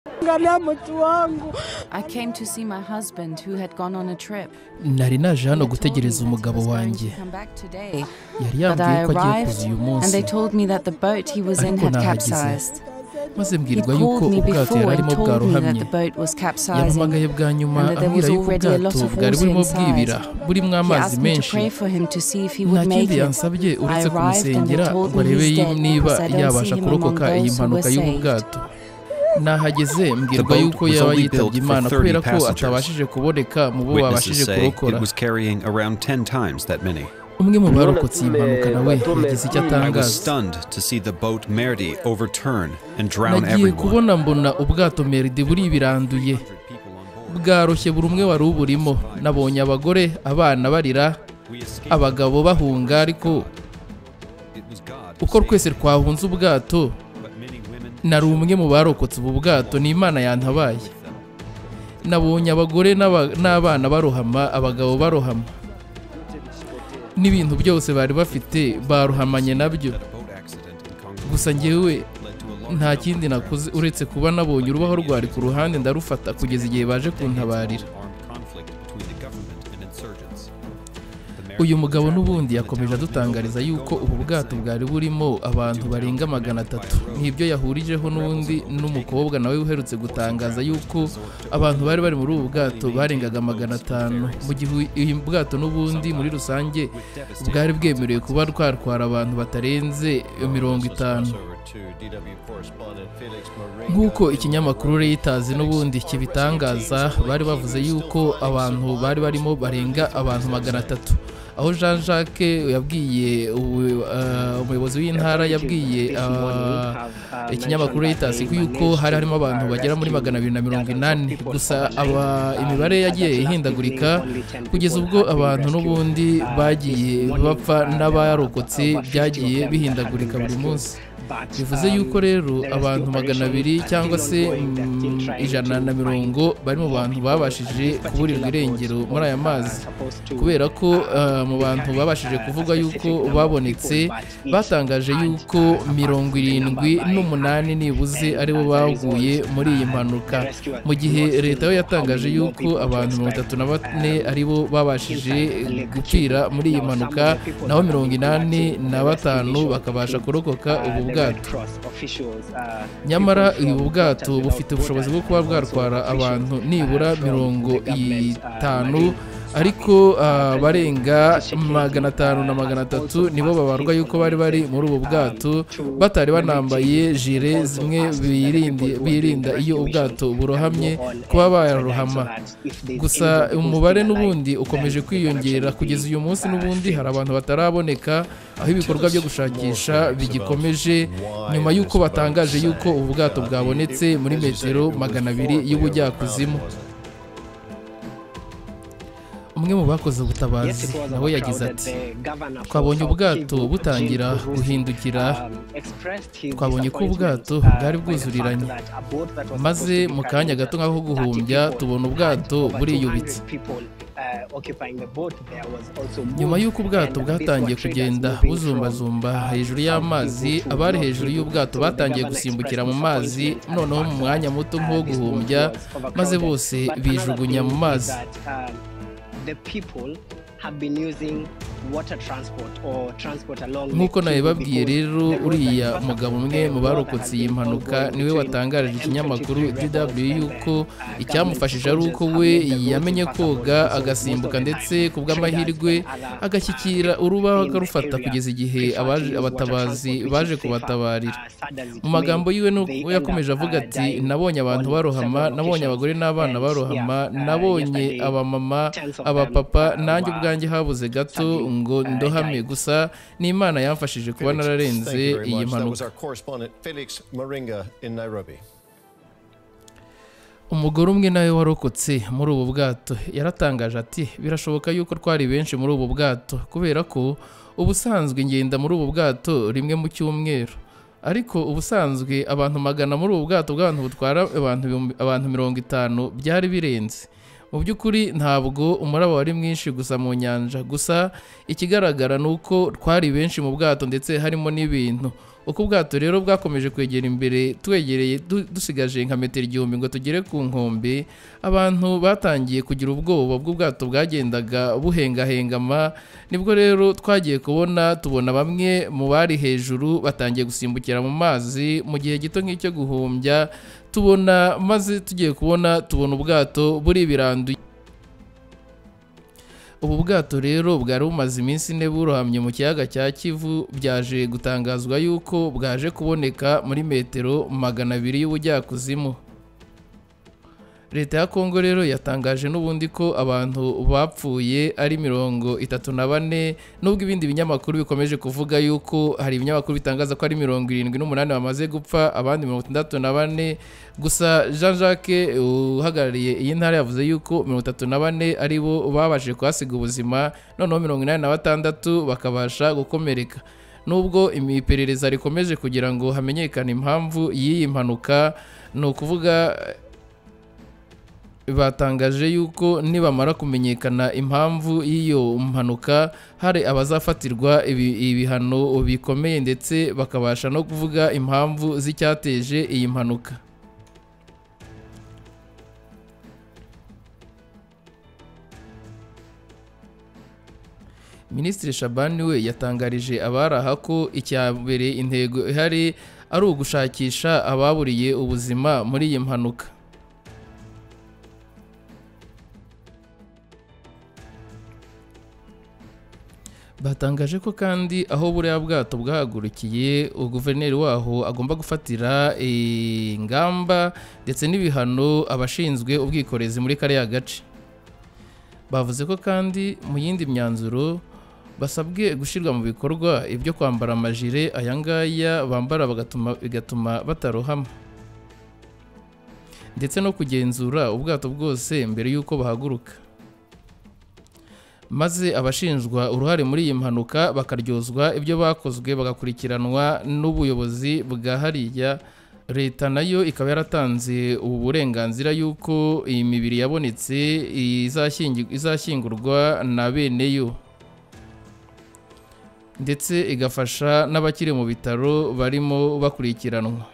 I came to see my husband who had gone on a trip. Nari naje hano gutegereza umugabo wanjye. Yari yambwiye ko agiye kuza uyu munsi. And they told me that the boat he was in had capsized. Maze mbwirwa yuko ubwato yari arimo bwarohamye. Yampamagaye bwa nyuma ambwira yuko ubwato bwari burimo bwibira burimo amazi menshi. Nta kindi yansabye uretse kumusengera ngo arebe niba yabasha kurokoka iyi mpanuka y'ubu bwato. Nahageze mbwirwa yuko yaba yitabye Imana kubera ko atabashije kuboneka mu bo babashije kurokora. Umwe mu barokotse iyi mpanuka nawe yagize icyo atangaza. Nagiye kubona mbona ubwato Meridi buri biranduye bwaroshye buri umwe wari uburimo. Nabonye abagore abana barira abagabo bahunga, ariko uko twese twahunze ubwato nari umwe mu barokotse ubu bwato, ni Imana yantabaye. Nabonye abagore n'abana barohama, abagabo barohama, n'ibintu byose bari bafite barohamanye nabyo. Gusa njyewe nta kindi nakoze uretse kuba nabonye urubaho rwari ku ruhande ndarufata kugeza igihe baje kuntabarira. Uyu mugabo n'ubundi yakomeje adutangariza yuko ubu bwato bwari burimo abantu barenga 300. Nibyo yahurijeho n'undi n'umukobwa nawe uherutse gutangaza yuko abantu bari bari muri ubu bwato barengaga 500, mu gihe uyu bwato n'ubundi muri rusange bwari bwemerewe kuba twatwara abantu batarenze 50. Nk'uko ikinyamakuru Reuters n'ubundi kibitangaza, bari bavuze yuko abantu bari barimo barenga abantu 300. Aho Jean Jacques yabwiye umuyobozi w'intara yabwiye ikinyamakuru Reuters yuko hari harimo abantu bagera muri 280. Gusa imibare yagiye ihindagurika kugeza ubwo abantu n'ubundi bagiye bapfa n'abarokotse byagiye bihindagurika buri munsi. Bivuze yuko rero abantu 200 cyangwa se 150 bari mu bantu babashije kuburirwa irengero muri aya mazi, kubera ko mu bantu babashije kuvuga yuko babonetse batangaje yuko 78 nibuze aribo baguye muri iyi mpanuka, mu gihe leta yo yatangaje yuko abantu 34 aribo babashije gupfira muri iyi mpanuka, naho 85 bakabasha kurokoka ubu bwato. Nyamara ubu bwato bufite ubushobozi bwo kuba bwatwara abantu nibura 50, ariko barenga 500 na 300 nibo babarwa yuko bari muri ubu bwato batari banambaye jire zimwe birinda iyo ubwato burohamye kuba barohama. Gusa umubare n'ubundi ukomeje kwiyongera kugeza uyu munsi. N'ubundi hari abantu bataraboneka, aho ibikorwa byo gushakisha bigikomeje nyuma yuko batangaje yuko ubu bwato bwabonetse muri metero 200 y'ubujyakuzimu. Umwe mu bakoze ubutabazi nawe yagize ati, twabonye ubwato butangira guhindukira, twabonye ko ubwato bwari bwuzuriranye, maze mu kanya gato nk'aho guhumbya tubona ubwato buriyubitse. Nyuma y'uko ubwato bwatangiye kugenda buzumbazumba hejuru y'amazi, abari hejuru y'ubwato batangiye gusimbukira mu mazi, noneho mu mwanya muto nk'uwo guhumbya, maze bose bijugunya mu mazi. Nk'uko nabibabwiye rero, uriya mugabo umwe mu barokotse iyi mpanuka niwe watangarije ikinyamakuru DW yuko icyamufashije ari uko we yamenye koga agasimbuka, ndetse ku bw'amahirwe agashyikira urubaho akarufata kugeza igihe abatabazi baje kubatabarira. Mu magambo yiwe yakomeje avuga ati, nabonye abantu barohama, nabonye abagore n'abana barohama, nabonye abamama, abapapa, nanjye ubwanjye habuze gato ngo ndohame, gusa ni Imana yamfashije kuba nararenze iyi mpanuka. Umugore umwe nawe warokotse muri ubu bwato yaratangaje ati, birashoboka yuko twari benshi muri ubu bwato kubera ko ubusanzwe ngenda muri ubu bwato rimwe mu cyumweru, ariko ubusanzwe abantu 100 muri ubu bwato bw'abantu butwara abantu 50 byari birenze. Mu by'ukuri ntabwo umuraba wari mwinshi gusa mu nyanja, gusa ikigaragara nuko twari benshi mu bwato ndetse harimo n'ibintu. uko ubwato rero bwakomeje kwegera imbere twegereye dusigaje nka metero 1000 ngo tugere ku nkombe, abantu batangiye kugira ubwoba bw'ubwato bwagendaga buhengahengama. Nibwo rero twagiye tubona bamwe mu bari hejuru batangiye gusimbukira mu mazi mu gihe gito nk'icyo guhumbya, maze tugiye tubona ubwato buri biranduye. Ubu bwato rero bwari bumaze iminsi 4 burohamye mu kiyaga cya Kivu, byaje gutangazwa yuko bwaje kuboneka muri metero 200 y'ubujyakuzimu. Leta ya Kongo rero yatangaje n'ubundi ko abantu bapfuye ari 34, nubwo ibindi binyamakuru bikomeje kuvuga yuko hari ibinyamakuru bitangaza ko ari 78 bamaze gupfa, abandi 64. Gusa Jean Jacques uhagarariye iyi ntara yavuze yuko 34 ari bo babashije kuhasiga ubuzima, noneho 86 bakabasha gukomereka. Nubwo imiperereza rikomeje kugira ngo hamenyekane impamvu y'iyi mpanuka, no kuvuga batangaje yuko nibamara kumenyekana impamvu y'iyo mpanuka hari abazafatirwa ibihano bikomeye, ndetse bakabasha no kuvuga impamvu z'icyateje iyi mpanuka. Minisitiri Shabani we yatangarije abaraha ko icyambere intego ihari ari ugushakisha ababuriye ubuzima muri iyi mpanuka. Batangaje ko kandi aho buriya bwato bwahagurukiye, guverineri waho agomba gufatira ingamba ndetse n'ibihano abashinzwe ubwikorezi muri kariya gace. Bavuze ko kandi mu yindi myanzuro basabwe gushyirwa mu bikorwa ibyo kwambara amajire ayangaya bambara bigatuma batarohama, ndetse no kugenzura ubwato bwose mbere y'uko bahaguruka, maze abashinjwa uruhare muri iyi mpanuka bakaryozwa ibyo bakozwe bagakurikiranwa n'ubuyobozi bwa hariya. Leta nayo ikaba yaratanze ubu burenganzira yuko iyi mibiri yabonetse izashyingurwa na beneyo, ndetse igafasha n'abakiri mu bitaro barimo bakurikiranwa.